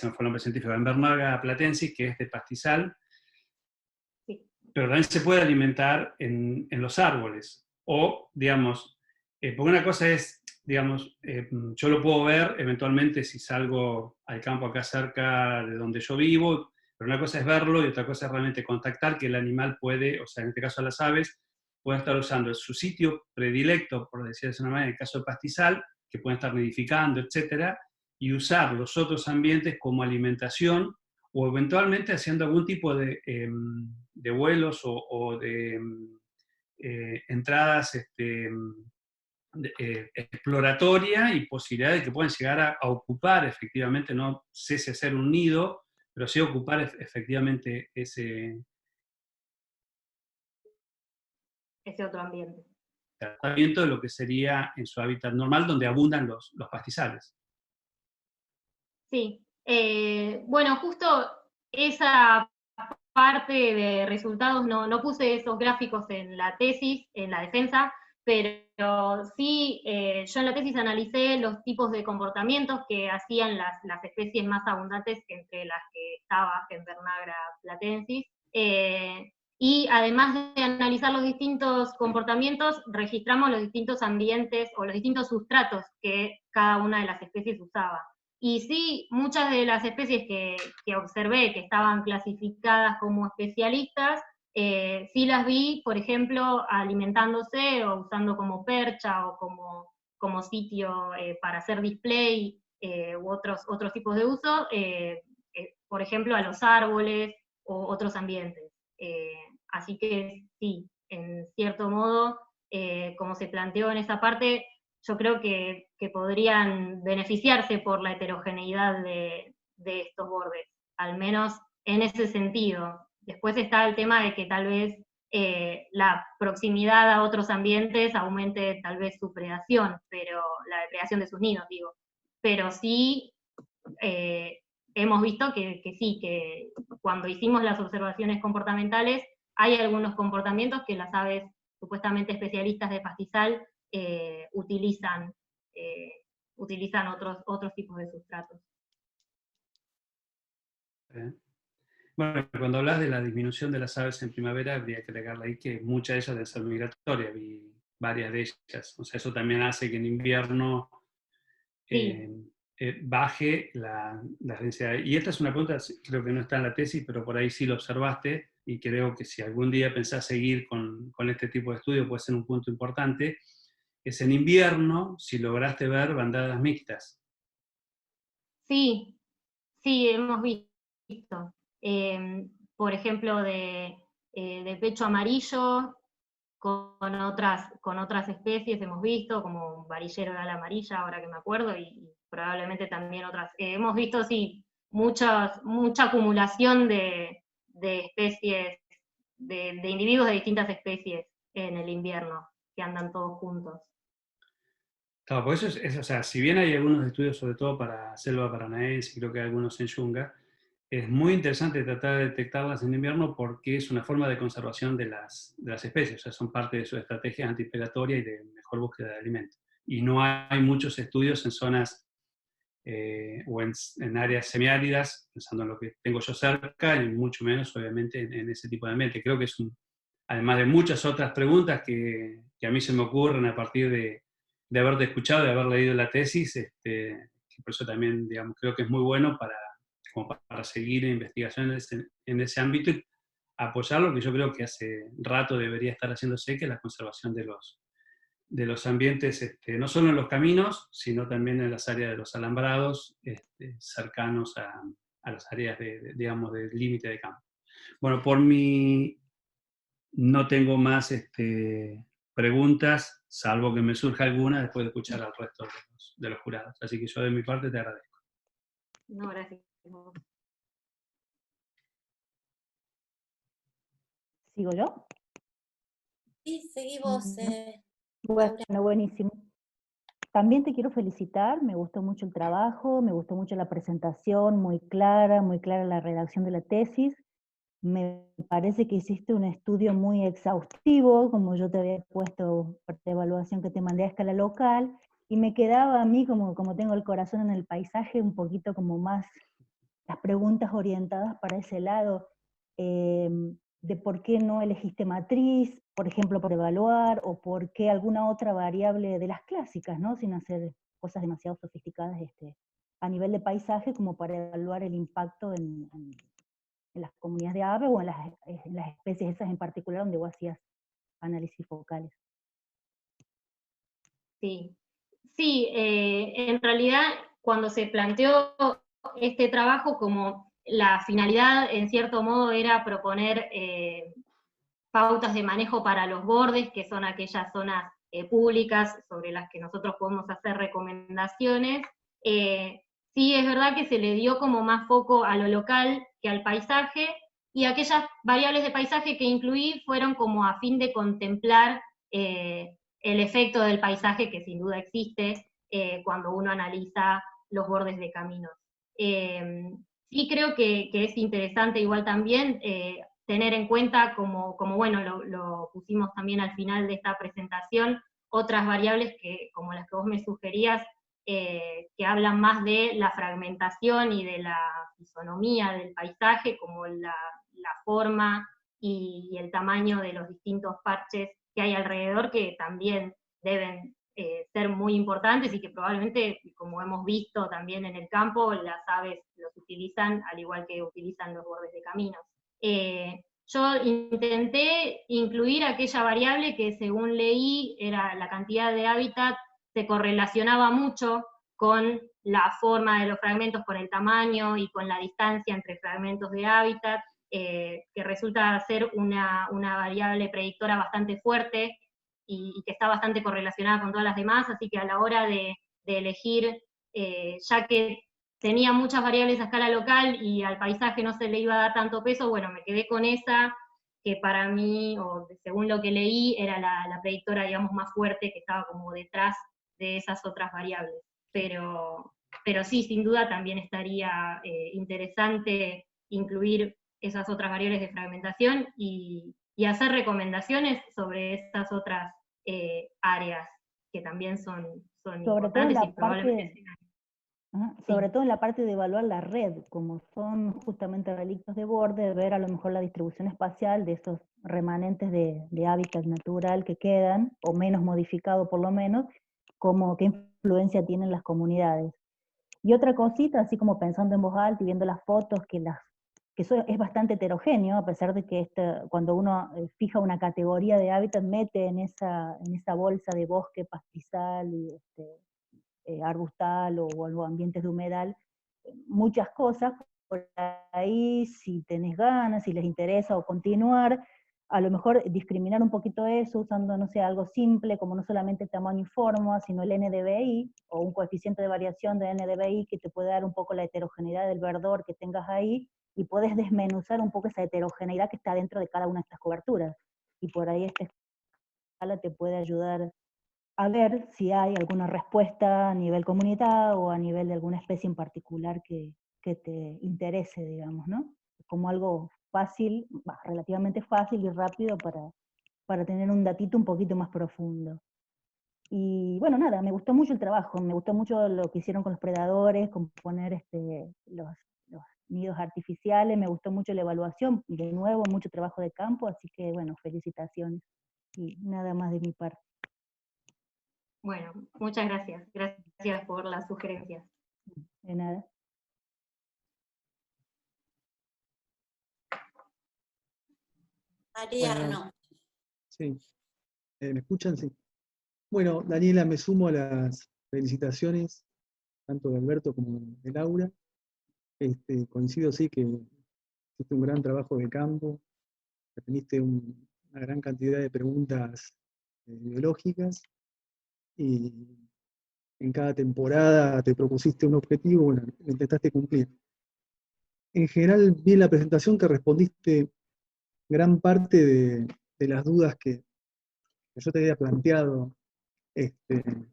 me fue el nombre científico, Invernaga platensis, que es de pastizal, Sí. pero también se puede alimentar en los árboles. O, digamos, porque una cosa es, digamos, yo lo puedo ver eventualmente si salgo al campo acá cerca de donde yo vivo, pero una cosa es verlo y otra cosa es realmente contactar que el animal puede, o sea, en este caso a las aves, puede estar usando su sitio predilecto, por decirlo de una manera, en el caso de pastizal, que pueden estar nidificando, etcétera, y usar los otros ambientes como alimentación o eventualmente haciendo algún tipo de vuelos o de entradas exploratoria y posibilidad de que puedan llegar a ocupar efectivamente, no sé si hacer un nido, pero sí ocupar efectivamente ese otro ambiente. tratamiento de lo que sería en su hábitat normal, donde abundan los pastizales. Sí, bueno, justo esa parte de resultados no puse esos gráficos en la tesis, en la defensa, pero sí, yo en la tesis analicé los tipos de comportamientos que hacían las especies más abundantes entre las que estaba Invernagra platensis, y además de analizar los distintos comportamientos, registramos los distintos ambientes o los distintos sustratos que cada una de las especies usaba. Y sí, muchas de las especies que observé que estaban clasificadas como especialistas, sí las vi, por ejemplo, alimentándose o usando como percha o como sitio para hacer display u otros tipos de uso, por ejemplo, a los árboles o otros ambientes. Así que sí, en cierto modo, como se planteó en esa parte, yo creo que podrían beneficiarse por la heterogeneidad de estos bordes, al menos en ese sentido. Después está el tema de que tal vez la proximidad a otros ambientes aumente tal vez su predación, pero la depredación de sus nidos, digo. Pero sí hemos visto que sí, que cuando hicimos las observaciones comportamentales, hay algunos comportamientos que las aves supuestamente especialistas de pastizal utilizan otros tipos de sustratos. Bueno, cuando hablas de la disminución de las aves en primavera, habría que agregarle ahí que muchas de ellas deben ser migratorias, y varias de ellas. O sea, eso también hace que en invierno baje la densidad. Y esta es una pregunta, creo que no está en la tesis, pero por ahí sí lo observaste, y creo que si algún día pensás seguir con este tipo de estudio puede ser un punto importante, es en invierno si lograste ver bandadas mixtas. Sí, sí, hemos visto. Por ejemplo, de pecho amarillo, con otras especies hemos visto, como varillero de ala amarilla, ahora que me acuerdo, y probablemente también otras. Hemos visto, sí, mucha acumulación de especies, de individuos de distintas especies en el invierno, que andan todos juntos. Claro, pues o sea, si bien hay algunos estudios, sobre todo para selva paranaense, creo que hay algunos en Yunga, es muy interesante tratar de detectarlas en invierno porque es una forma de conservación de las especies, o sea, son parte de su estrategia antipredatoria y de mejor búsqueda de alimento. Y no hay muchos estudios en zonas o en áreas semiáridas, pensando en lo que tengo yo cerca, y mucho menos, obviamente, en ese tipo de ambiente. Creo que es además de muchas otras preguntas que a mí se me ocurren a partir de haberte escuchado, de haber leído la tesis, que por eso también, digamos, creo que es muy bueno como para seguir investigaciones en ese ámbito y apoyar lo que yo creo que hace rato debería estar haciéndose, que es la conservación de los ambientes, no solo en los caminos, sino también en las áreas de los alambrados, cercanos a las áreas digamos, del límite de campo. Bueno, por mi no tengo más preguntas, salvo que me surja alguna después de escuchar al resto de los jurados. Así que yo de mi parte te agradezco. No, gracias. ¿Sigo yo? Sí, seguí vos, Bueno, Laura. buenísimo. También te quiero felicitar, me gustó mucho el trabajo, me gustó mucho la presentación, muy clara la redacción de la tesis. Me parece que hiciste un estudio muy exhaustivo, como yo te había puesto por la evaluación que te mandé a escala local, y me quedaba a mí, como tengo el corazón en el paisaje, un poquito como más las preguntas orientadas para ese lado, de por qué no elegiste matriz, por ejemplo, por evaluar, o por qué alguna otra variable de las clásicas, ¿no? Sin hacer cosas demasiado sofisticadas a nivel de paisaje, como para evaluar el impacto en las comunidades de aves o en las especies esas en particular donde vos hacías análisis focales. Sí, sí, en realidad cuando se planteó este trabajo, como la finalidad en cierto modo era proponer pautas de manejo para los bordes, que son aquellas zonas públicas sobre las que nosotros podemos hacer recomendaciones. Sí, es verdad que se le dio como más foco a lo local que al paisaje, y aquellas variables de paisaje que incluí fueron como a fin de contemplar el efecto del paisaje, que sin duda existe cuando uno analiza los bordes de caminos. Sí creo que es interesante igual también tener en cuenta, como bueno, lo pusimos también al final de esta presentación, otras variables como las que vos me sugerías, que hablan más de la fragmentación y de la fisonomía del paisaje, como la forma y el tamaño de los distintos parches que hay alrededor, que también deben ser muy importantes y que probablemente, como hemos visto también en el campo, las aves los utilizan al igual que utilizan los bordes de caminos. Yo intenté incluir aquella variable que, según leí, era la cantidad de hábitat, se correlacionaba mucho con la forma de los fragmentos, con el tamaño y con la distancia entre fragmentos de hábitat, que resulta ser una variable predictora bastante fuerte y que está bastante correlacionada con todas las demás, así que a la hora de elegir, ya que tenía muchas variables a escala local y al paisaje no se le iba a dar tanto peso, bueno, me quedé con esa, que para mí, o según lo que leí, era la predictora, digamos, más fuerte, que estaba como detrás de esas otras variables. Pero sí, sin duda también estaría interesante incluir esas otras variables de fragmentación y hacer recomendaciones sobre estas otras áreas que también son Sobre todo en importantes y la probablemente parte, sean. sobre todo en la parte de evaluar la red, como son justamente relictos de borde, ver a lo mejor la distribución espacial de esos remanentes de hábitat natural que quedan, o menos modificado por lo menos, como qué influencia tienen las comunidades. Y otra cosita, así como pensando en voz alta y viendo las fotos, que eso es bastante heterogéneo, a pesar de que cuando uno fija una categoría de hábitat, mete en esa bolsa de bosque, pastizal y arbustal o ambientes de humedal, muchas cosas. Por ahí, si tenés ganas, si les interesa o continuar, a lo mejor discriminar un poquito eso usando, no sé, algo simple, como no solamente tamaño y forma, sino el NDVI, o un coeficiente de variación de NDVI que te puede dar un poco la heterogeneidad del verdor que tengas ahí, y puedes desmenuzar un poco esa heterogeneidad que está dentro de cada una de estas coberturas. Y por ahí esta escala te puede ayudar a ver si hay alguna respuesta a nivel comunidad o a nivel de alguna especie en particular que te interese, digamos, ¿no? Como algo fácil, relativamente fácil y rápido para tener un datito un poquito más profundo. Y bueno, nada, me gustó mucho el trabajo, me gustó mucho lo que hicieron con los predadores, con poner los nidos artificiales, me gustó mucho la evaluación, de nuevo, mucho trabajo de campo, así que bueno, felicitaciones. Y nada más de mi parte. Bueno, muchas gracias. Gracias por las sugerencias. De nada. Mariano. Sí. ¿Me escuchan? Sí. Bueno, Daniela, me sumo a las felicitaciones, tanto de Alberto como de Laura. Coincido, sí, que hiciste un gran trabajo de campo, que teniste una gran cantidad de preguntas biológicas, y en cada temporada te propusiste un objetivo, bueno, lo intentaste cumplir. En general, vi en la presentación que respondiste gran parte de las dudas que yo te había planteado en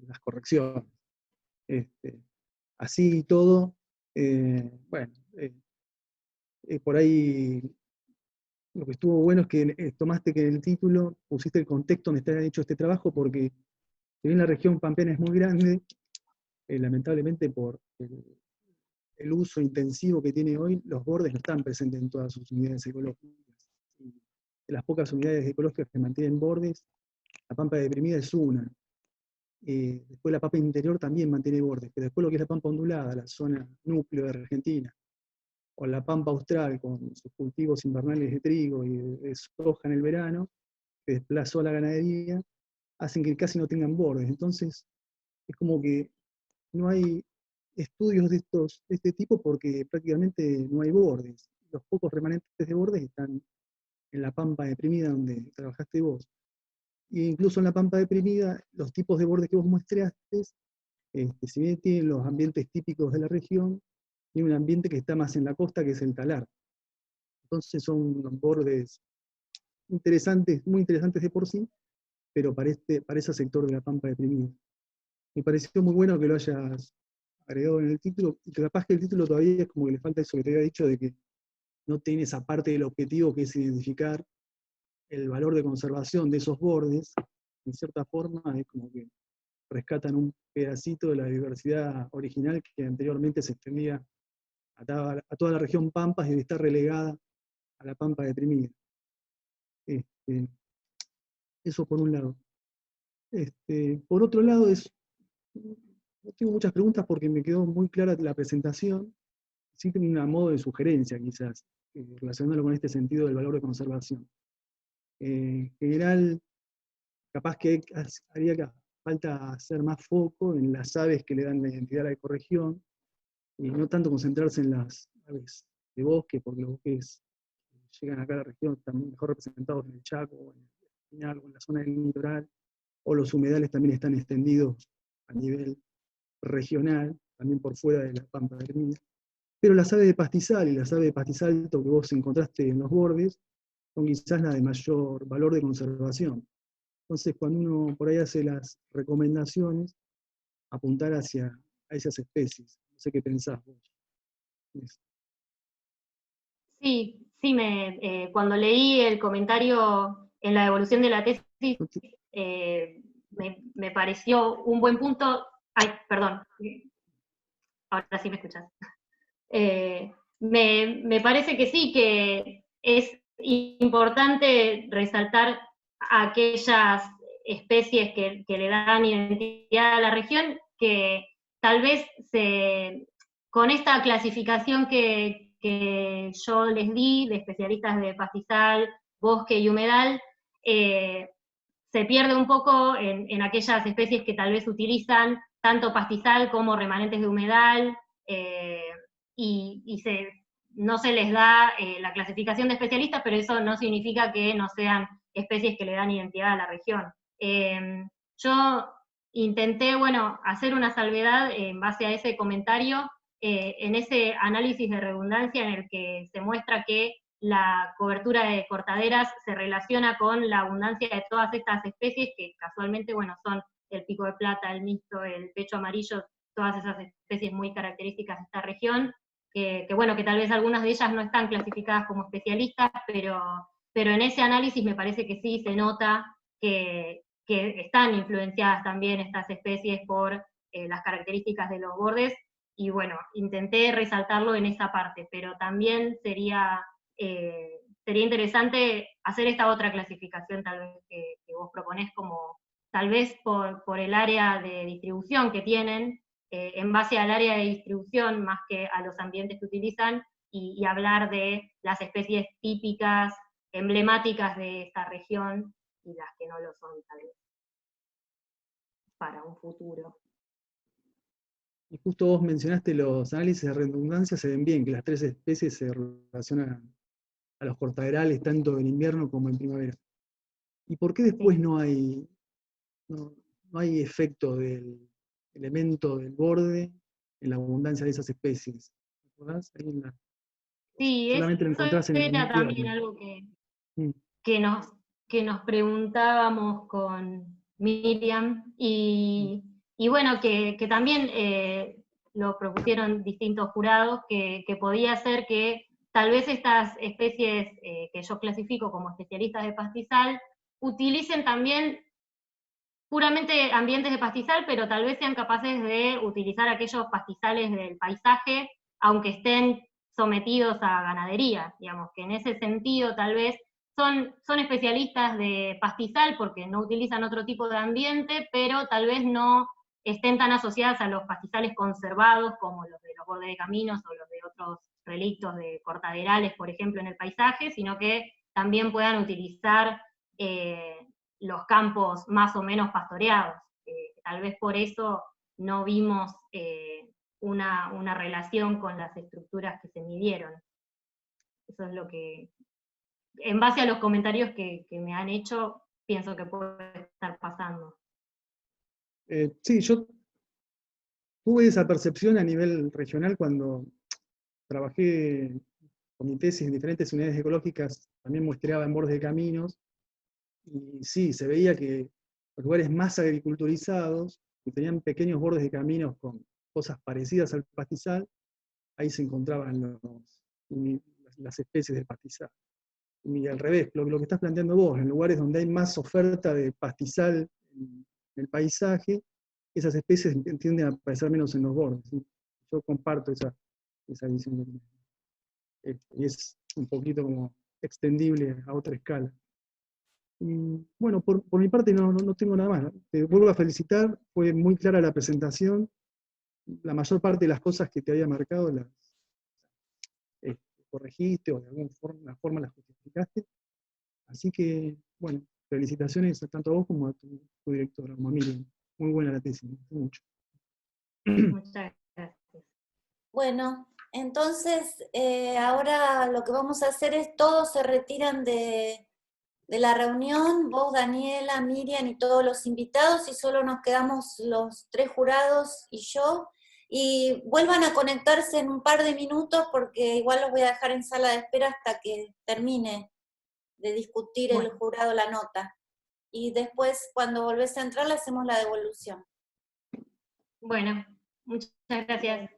las correcciones. Así y todo, bueno, por ahí lo que estuvo bueno es que tomaste que en el título pusiste el contexto donde está hecho este trabajo, porque si bien la región pampeana es muy grande, lamentablemente por el uso intensivo que tiene hoy, los bordes no están presentes en todas sus unidades ecológicas. Y de las pocas unidades ecológicas que mantienen bordes, la pampa deprimida es una. Después la pampa interior también mantiene bordes, pero después lo que es la pampa ondulada, la zona núcleo de Argentina, o la pampa austral con sus cultivos invernales de trigo y de soja en el verano, que desplazó a la ganadería, hacen que casi no tengan bordes. Entonces, es como que no hay estudios de este tipo porque prácticamente no hay bordes. Los pocos remanentes de bordes están en la pampa deprimida donde trabajaste vos. E incluso en la pampa deprimida, los tipos de bordes que vos muestraste, si bien tienen los ambientes típicos de la región, tiene un ambiente que está más en la costa, que es el talar. Entonces son bordes interesantes, muy interesantes de por sí, pero para ese sector de la pampa deprimida. Me pareció muy bueno que lo hayas agregado en el título, y que capaz que el título todavía es como que le falta eso que te había dicho, de que no tiene esa parte del objetivo que es identificar el valor de conservación de esos bordes. En cierta forma es como que rescatan un pedacito de la diversidad original que anteriormente se extendía a toda la región Pampas y está relegada a la pampa deprimida. Eso por un lado. Por otro lado, no tengo muchas preguntas porque me quedó muy clara la presentación. Sí tengo un modo de sugerencia, quizás, relacionándolo con este sentido del valor de conservación. En general, capaz que haría falta hacer más foco en las aves que le dan la identidad a la ecorregión, y no tanto concentrarse en las aves de bosque, porque los bosques llegan acá a la región están mejor representados en el Chaco, o en el Espinal, o en la zona del litoral, o los humedales también están extendidos a nivel regional, también por fuera de la pampa deprimida. Pero las aves de pastizal y las aves de pastizal alto que vos encontraste en los bordes son quizás las de mayor valor de conservación. Entonces, cuando uno por ahí hace las recomendaciones, apuntar a esas especies. No sé qué pensás vos. Sí, cuando leí el comentario en la evolución de la tesis, me pareció un buen punto. Ay, perdón, ahora sí me escuchas. Me parece que sí, que es importante resaltar aquellas especies que le dan identidad a la región, que tal vez con esta clasificación que yo les di, de especialistas de pastizal, bosque y humedal, se pierde un poco en aquellas especies que tal vez utilizan tanto pastizal como remanentes de humedal, y no se les da la clasificación de especialistas, pero eso no significa que no sean especies que le dan identidad a la región. Yo intenté, bueno, hacer una salvedad en base a ese comentario, en ese análisis de redundancia en el que se muestra que la cobertura de cortaderas se relaciona con la abundancia de todas estas especies, que casualmente, bueno, son el pico de plata, el mixto, el pecho amarillo, todas esas especies muy características de esta región, que bueno, que tal vez algunas de ellas no están clasificadas como especialistas, pero en ese análisis me parece que sí se nota que están influenciadas también estas especies por las características de los bordes, y bueno, intenté resaltarlo en esa parte, pero también sería interesante hacer esta otra clasificación tal vez que vos proponés, como tal vez por el área de distribución que tienen, en base al área de distribución más que a los ambientes que utilizan, y hablar de las especies típicas, emblemáticas de esta región, y las que no lo son tal vez, para un futuro. Y justo vos mencionaste los análisis de redundancia, se ven bien, que las 3 especies se relacionan a los cortaderales tanto en invierno como en primavera. ¿Y por qué después Sí. no hay efecto del elemento del borde en la abundancia de esas especies? ¿Te acordás? Ahí Sí, solamente lo eso encontrás en era también invierno. algo Mm. que nos preguntábamos con Miriam, y bueno, que también lo propusieron distintos jurados, que podía ser que tal vez estas especies que yo clasifico como especialistas de pastizal utilicen también puramente ambientes de pastizal, pero tal vez sean capaces de utilizar aquellos pastizales del paisaje, aunque estén sometidos a ganadería, digamos, que en ese sentido tal vez son especialistas de pastizal porque no utilizan otro tipo de ambiente, pero tal vez no estén tan asociadas a los pastizales conservados como los de los bordes de caminos o los de otros relictos de cortaderales, por ejemplo, en el paisaje, sino que también puedan utilizar los campos más o menos pastoreados. Tal vez por eso no vimos una relación con las estructuras que se midieron. Eso es lo que, en base a los comentarios que me han hecho, pienso que puede estar pasando. Sí, yo tuve esa percepción a nivel regional cuando trabajé con mi tesis en diferentes unidades ecológicas, también muestreaba en bordes de caminos, y sí, se veía que los lugares más agriculturizados, que tenían pequeños bordes de caminos con cosas parecidas al pastizal, ahí se encontraban las especies de pastizal. Y al revés, lo que estás planteando vos, en lugares donde hay más oferta de pastizal en el paisaje, esas especies tienden a aparecer menos en los bordes. ¿Sí? Yo comparto esa visión. Y es un poquito como extendible a otra escala. Y bueno, por mi parte no tengo nada más. Te vuelvo a felicitar, fue muy clara la presentación. La mayor parte de las cosas que te había marcado las corregiste o de alguna forma las justificaste. Así que, bueno, felicitaciones tanto a vos como a tu directora, como a Miriam. Muy buena la tesis, me gustó mucho. Muchas gracias. Bueno, entonces ahora lo que vamos a hacer es todos se retiran de la reunión, vos, Daniela, Miriam y todos los invitados, y solo nos quedamos los 3 jurados y yo, y vuelvan a conectarse en un par de minutos porque igual los voy a dejar en sala de espera hasta que termine de discutir el jurado la nota. Y después, cuando volvés a entrar, le hacemos la devolución. Bueno, muchas gracias.